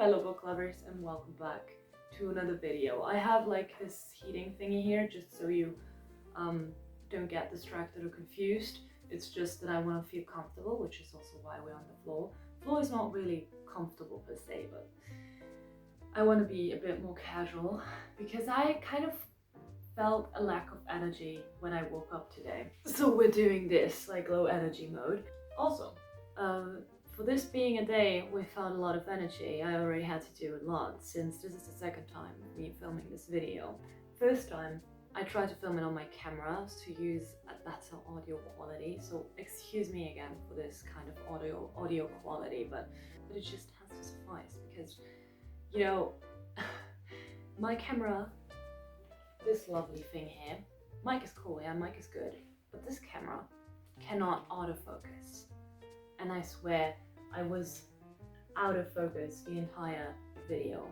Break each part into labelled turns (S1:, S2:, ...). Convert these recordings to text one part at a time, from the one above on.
S1: fellow book lovers, and welcome back to another video. I have like this heating thingy here just so you don't get distracted or confused. It's just that I want to feel comfortable, which is also why we're on the floor. The floor is not really comfortable per se, but I want to be a bit more casual because I kind of felt a lack of energy when I woke up today. So we're doing this like low energy mode. Also, for this being a day without a lot of energy, I already had to do a lot since this is the second time me filming this video. First time, I tried to film it on my camera to use a better audio quality, so excuse me again for this kind of audio quality, but it just has to suffice because, you know, my camera, this lovely thing here, mic is cool, yeah, mic is good, but this camera cannot autofocus. And I swear I was out of focus the entire video.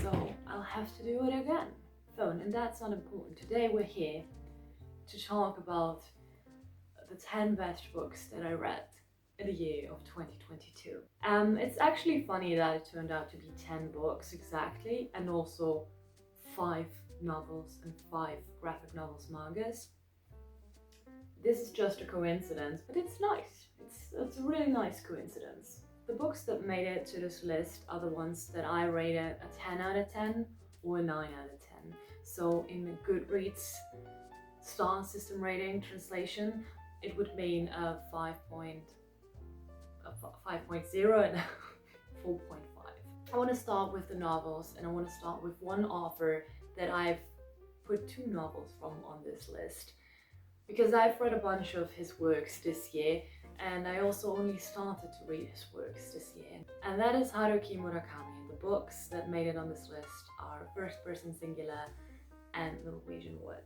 S1: So I'll have to do it again. Phone, and that's not important. Today we're here to talk about the 10 best books that I read in the year of 2022. It's actually funny that it turned out to be 10 books exactly, and also 5 novels and 5 graphic novels mangas. This is just a coincidence, but it's nice. It's a really nice coincidence. The books that made it to this list are the ones that I rated a 10 out of 10 or a 9 out of 10. So in the Goodreads star system rating translation, it would mean a 5.0 and a 4.5. I want to start with the novels, and I want to start with one author that I've put 2 novels from on this list. Because I've read a bunch of his works this year, and I also only started to read his works this year. And that is Haruki Murakami. The books that made it on this list are First Person Singular and Norwegian Wood.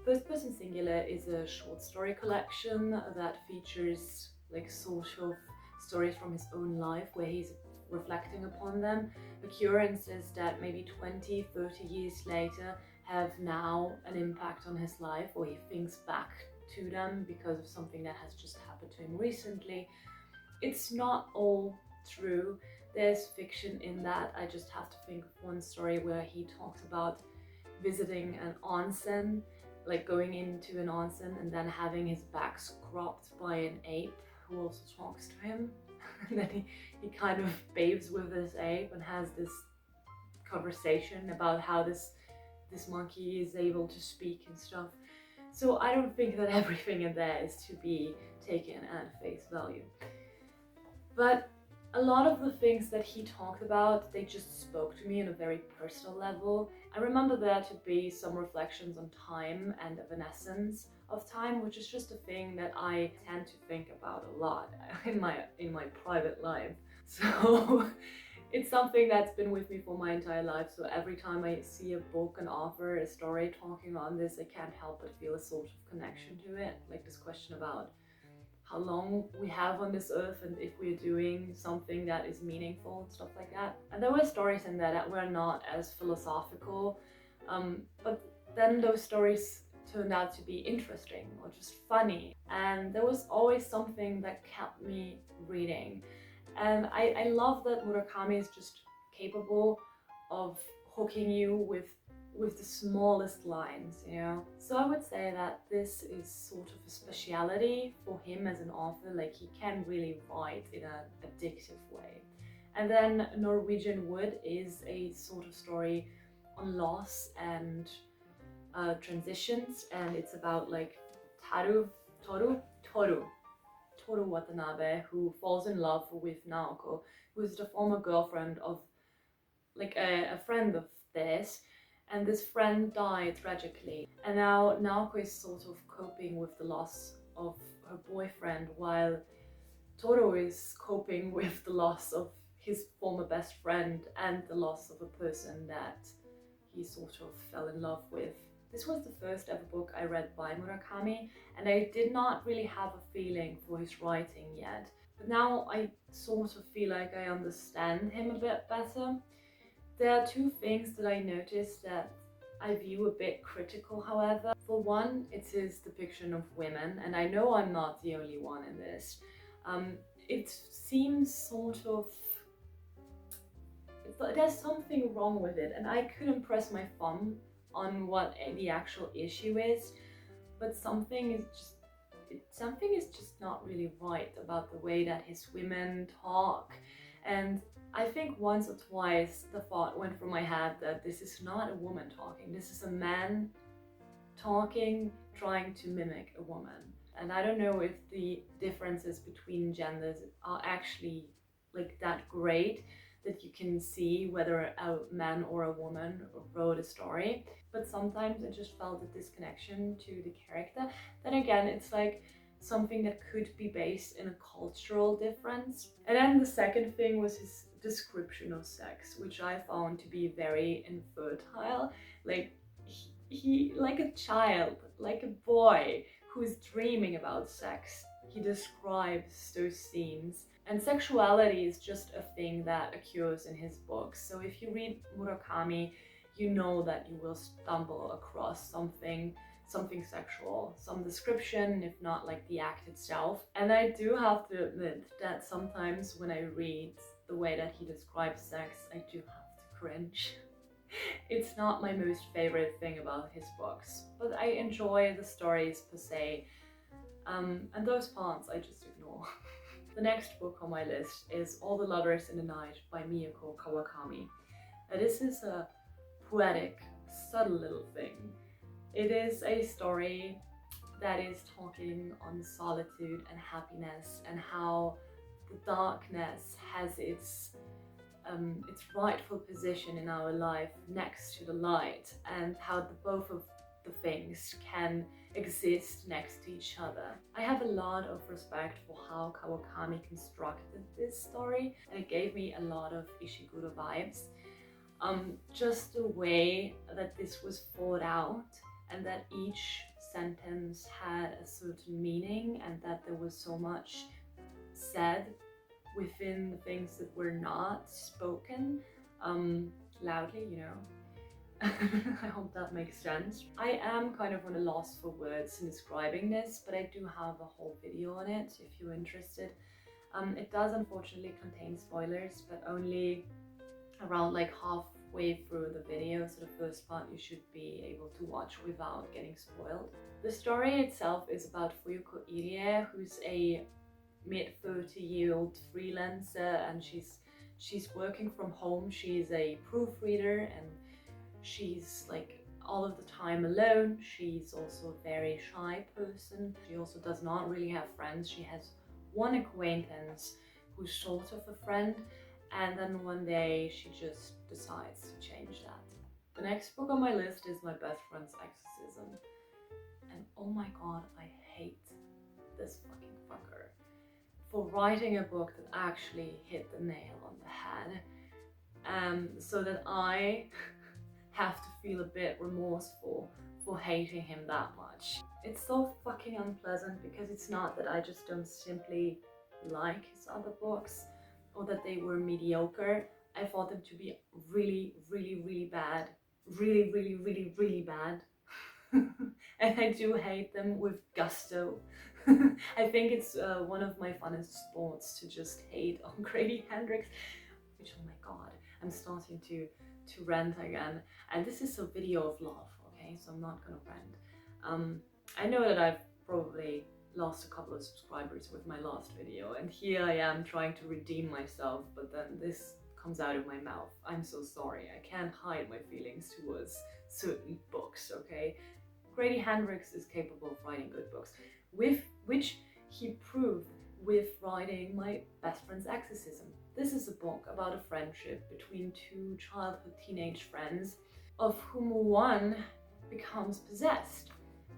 S1: First Person Singular is a short story collection that features like sort of stories from his own life where he's reflecting upon them. Occurrences that maybe 20, 30 years later have now an impact on his life, or he thinks back to them because of something that has just happened to him recently. It's not all true. There's fiction in that. I just have to think of one story where he talks about visiting an onsen, like going into an onsen and then having his back scrubbed by an ape who also talks to him. And then he kind of bathes with this ape and has this conversation about how this monkey is able to speak and stuff. So I don't think that everything in there is to be taken at face value. But a lot of the things that he talked about, they just spoke to me on a very personal level. I remember there to be some reflections on time and evanescence of time, which is just a thing that I tend to think about a lot in my private life. So it's something that's been with me for my entire life. So every time I see a book, an author, a story talking on this, I can't help but feel a sort of connection to it. Like this question about how long we have on this earth and if we're doing something that is meaningful and stuff like that. And there were stories in there that were not as philosophical, but then those stories turned out to be interesting or just funny. And there was always something that kept me reading. And I love that Murakami is just capable of hooking you with the smallest lines, you know? So I would say that this is sort of a speciality for him as an author, like he can really write in an addictive way. And then Norwegian Wood is a sort of story on loss and transitions, and it's about like Toru Watanabe, who falls in love with Naoko, who is the former girlfriend of like a friend of theirs, and this friend died tragically. And now Naoko is sort of coping with the loss of her boyfriend, while Toru is coping with the loss of his former best friend and the loss of a person that he sort of fell in love with. This was the first ever book I read by Murakami, and I did not really have a feeling for his writing yet. But now I sort of feel like I understand him a bit better. There are 2 things that I noticed that I view a bit critical, however. For one, it's his depiction of women, and I know I'm not the only one in this. It seems sort of there's something wrong with it, and I couldn't press my thumb on what the actual issue is, but something is just not really right about the way that his women talk. And I think once or twice the thought went through my head that this is not a woman talking, this is a man talking, trying to mimic a woman. And I don't know if the differences between genders are actually like that great that you can see whether a man or a woman wrote a story. But sometimes I just felt a disconnection to the character. Then again, it's like something that could be based in a cultural difference. And then the second thing was his description of sex, which I found to be very infertile. Like he like a child, like a boy who's dreaming about sex. He describes those scenes. And sexuality is just a thing that occurs in his books. So if you read Murakami, you know that you will stumble across something sexual, some description, if not like the act itself. And I do have to admit that sometimes when I read the way that he describes sex, I do have to cringe. It's not my most favorite thing about his books, but I enjoy the stories per se, and those parts I just ignore. The next book on my list is All the Lovers in the Night by Miyako Kawakami. This is a poetic, subtle little thing. It is a story that is talking on solitude and happiness, and how the darkness has its rightful position in our life next to the light, and how both of the things can exist next to each other. I have a lot of respect for how Kawakami constructed this story, and it gave me a lot of Ishiguro vibes. Just the way that this was thought out, and that each sentence had a certain meaning, and that there was so much said within the things that were not spoken loudly, you know. I hope that makes sense. I am kind of on a loss for words in describing this, but I do have a whole video on it if you're interested. It does unfortunately contain spoilers, but only around like halfway through the video, so the first part you should be able to watch without getting spoiled. The story itself is about Fuyuko Irie, who's a mid-30-year-old freelancer, and she's working from home. She's a proofreader, and she's like all of the time alone. She's also a very shy person. She also does not really have friends. She has one acquaintance who's sort of a friend, and then one day she just decides to change that. The next book on my list is My Best Friend's Exorcism, and oh my god, I hate this fucking fucker for writing a book that actually hit the nail on the head, so that I have to feel a bit remorseful for hating him that much. It's so fucking unpleasant, because it's not that I just don't simply like his other books or that they were mediocre. I thought them to be really, really, really bad. Really, really, really, really bad. And I do hate them with gusto. I think it's one of my funnest sports to just hate on Grady Hendrix, which, oh my god, I'm starting to rant again. And this is a video of love, okay, so I'm not gonna rant. I know that I've probably lost a couple of subscribers with my last video, and here I am trying to redeem myself, but then this comes out of my mouth. I'm so sorry, I can't hide my feelings towards certain books, okay? Grady Hendrix is capable of writing good books, with which he proved with writing My Best Friend's Exorcism. This is a book about a friendship between two childhood teenage friends, of whom one becomes possessed,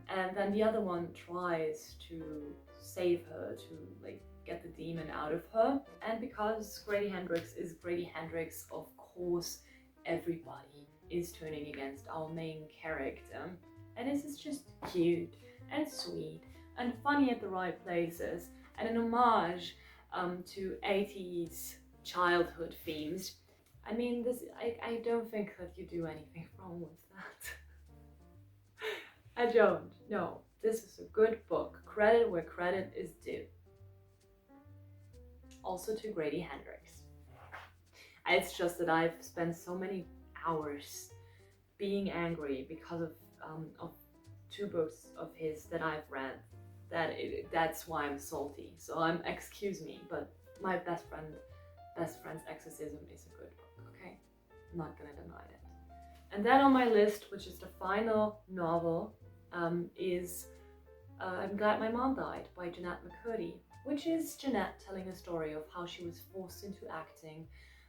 S1: and then the other one tries to save her, to like get the demon out of her. And because Grady Hendrix is Grady Hendrix, of course everybody is turning against our main character. And this is just cute and sweet and funny at the right places, and an homage to 80s childhood themes. I mean, I don't think that you do anything wrong with that. I don't. No, this is a good book. Credit where credit is due. Also to Grady Hendrix. It's just that I've spent so many hours being angry because of two books of his that I've read that's why I'm salty. So excuse me, but my best friend's Exorcism is a good book. Okay, I'm not gonna deny it. And then on my list, which is the final novel, is I'm Glad My Mom Died by Jeanette McCurdy, which is Jeanette telling a story of how she was forced into acting,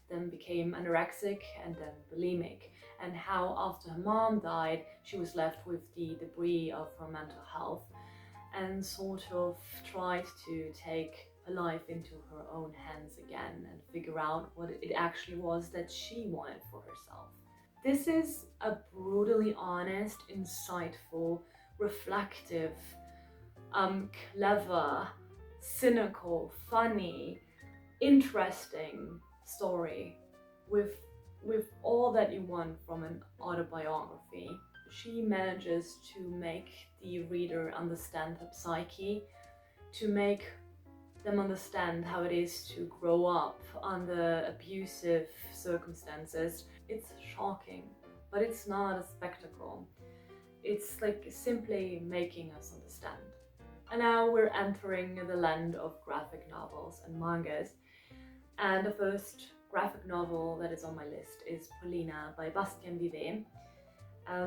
S1: then became anorexic and then bulimic, and how after her mom died, she was left with the debris of her mental health and sort of tried to take her life into her own hands again and figure out what it actually was that she wanted for herself. This is a brutally honest, insightful, reflective, clever, cynical, funny, interesting story with all that you want from an autobiography. She manages to make the reader understand her psyche, to make them understand how it is to grow up under abusive circumstances. It's shocking, but it's not a spectacle. It's like simply making us understand. And now we're entering the land of graphic novels and mangas. And the first graphic novel that is on my list is Paulina by Bastien Vivet.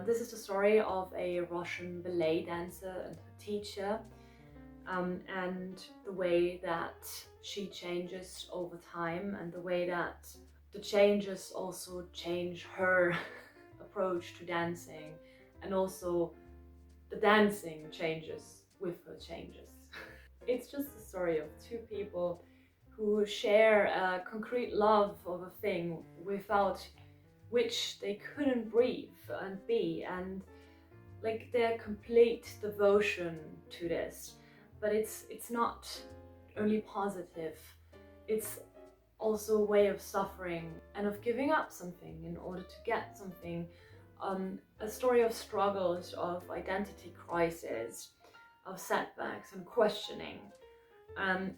S1: This is the story of a Russian ballet dancer and her teacher, and the way that she changes over time, and the way that the changes also change her approach to dancing, and also the dancing changes with her changes. It's just a story of two people who share a concrete love of a thing without which they couldn't breathe and be, and like their complete devotion to this. But it's not only positive, it's also a way of suffering and of giving up something in order to get something. A story of struggles, of identity crisis, of setbacks and questioning.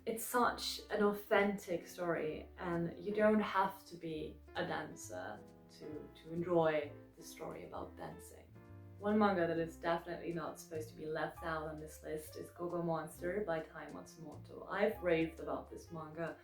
S1: It's such an authentic story, and you don't have to be a dancer to enjoy the story about dancing. One manga that is definitely not supposed to be left out on this list is Gogo Monster by Tai Matsumoto. I've raved about this manga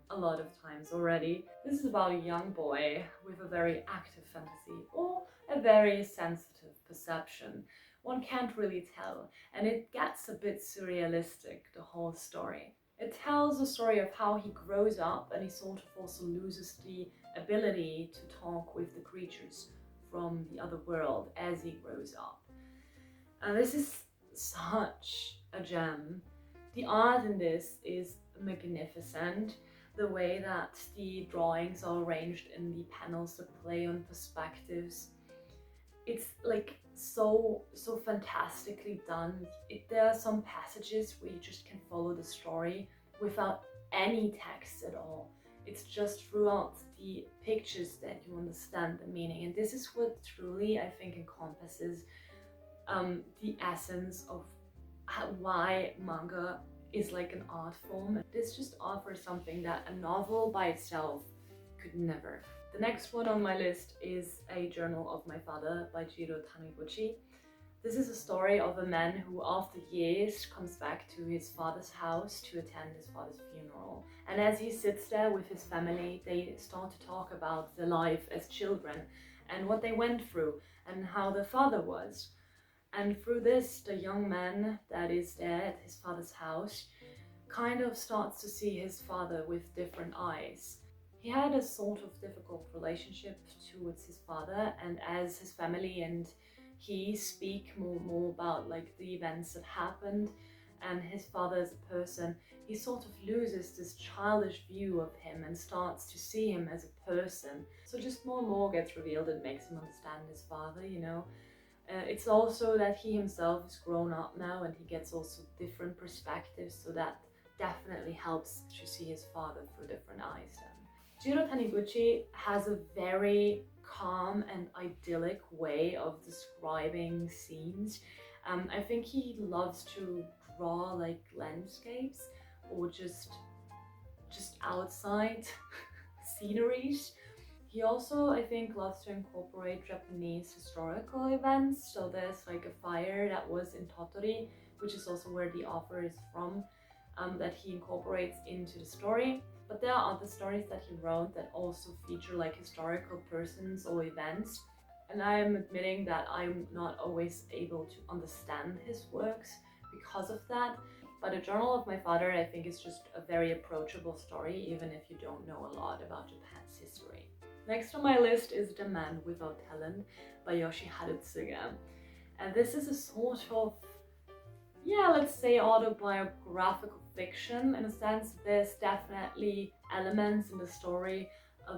S1: a lot of times already. This is about a young boy with a very active fantasy or a very sensitive perception. One can't really tell, and it gets a bit surrealistic, the whole story. It tells the story of how he grows up and he sort of also loses the ability to talk with the creatures from the other world as he grows up. And this is such a gem. The art in this is magnificent. The way that the drawings are arranged in the panels that play on perspectives, it's like so fantastically done. There are some passages where you just can follow the story without any text at all. It's just throughout the pictures that you understand the meaning, and this is what truly I think encompasses the essence of why manga is like an art form. This just offers something that a novel by itself could never. The next one on my list is A Journal of My Father by Jiro Taniguchi. This is a story of a man who after years comes back to his father's house to attend his father's funeral. And as he sits there with his family, they start to talk about their life as children and what they went through and how their father was. And through this, the young man that is there at his father's house kind of starts to see his father with different eyes. He had a sort of difficult relationship towards his father, and as his family and he speak more about like the events that happened and his father as a person, he sort of loses this childish view of him and starts to see him as a person. So just more and more gets revealed and makes him understand his father, you know. It's also that he himself is grown up now and he gets also different perspectives, so that definitely helps to see his father through different eyes then. Jiro Taniguchi has a very calm and idyllic way of describing scenes. I think he loves to draw like landscapes or just outside sceneries. He also, I think, loves to incorporate Japanese historical events. So there's like a fire that was in Tottori, which is also where the author is from, that he incorporates into the story. But there are other stories that he wrote that also feature like historical persons or events. And I am admitting that I'm not always able to understand his works because of that. But A Journal of My Father, I think, is just a very approachable story, even if you don't know a lot about Japan's history. Next on my list is The Man Without Talent by Yoshi Hadetsuga. And this is a sort of, yeah, let's say autobiographical fiction. In a sense, there's definitely elements in the story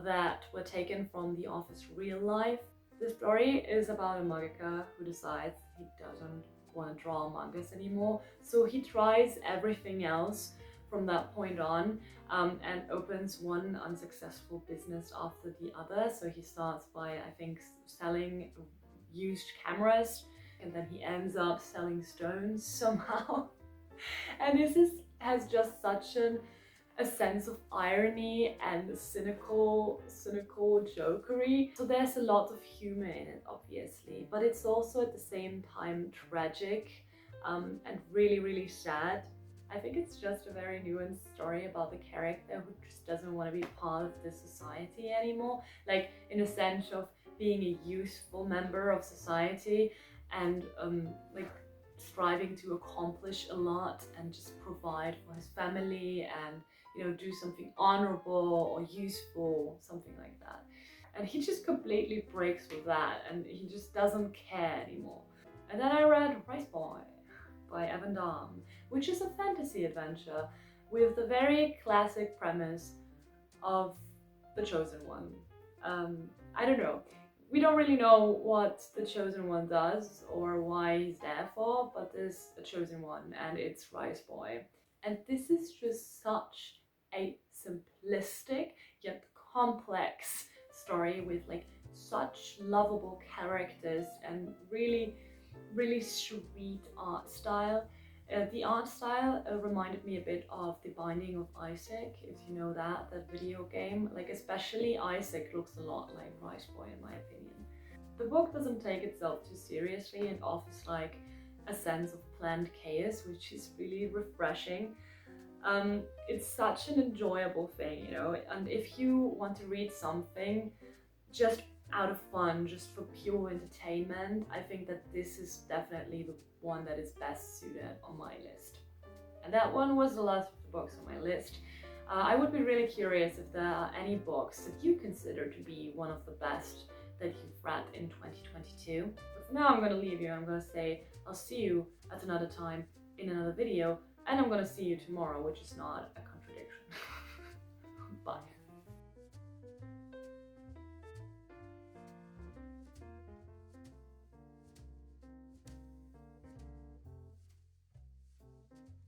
S1: that were taken from the author's real life. The story is about a mangaka who decides he doesn't want to draw mangas anymore, so he tries everything else from that point on, and opens one unsuccessful business after the other. So he starts by, I think, selling used cameras, and then he ends up selling stones somehow. And has just such a sense of irony and cynical jokery. So there's a lot of humor in it, obviously, but it's also at the same time tragic, and really sad. I think it's just a very nuanced story about the character who just doesn't want to be part of this society anymore, like in a sense of being a useful member of society and like striving to accomplish a lot and just provide for his family and, you know, do something honorable or useful, something like that. And he just completely breaks with that and he just doesn't care anymore. And then I read Rice Boy by Evan Dam, which is a fantasy adventure with the very classic premise of the Chosen One. I don't know. We don't really know what the Chosen One does or why he's there for, but there's a Chosen One and it's Rice Boy. And this is just such a simplistic yet complex story with like such lovable characters and really sweet art style. The art style reminded me a bit of The Binding of Isaac, if you know that video game. Like especially Isaac looks a lot like Rice Boy in my opinion. The book doesn't take itself too seriously and offers like a sense of planned chaos, which is really refreshing. It's such an enjoyable thing, you know, and if you want to read something just out of fun, just for pure entertainment, I think that this is definitely the one that is best suited on my list. And that one was the last of the books on my list. I would be really curious if there are any books that you consider to be one of the best that you've read in 2022. But for now I'm going to leave you. I'm going to say I'll see you at another time in another video, and I'm going to see you tomorrow, which is not a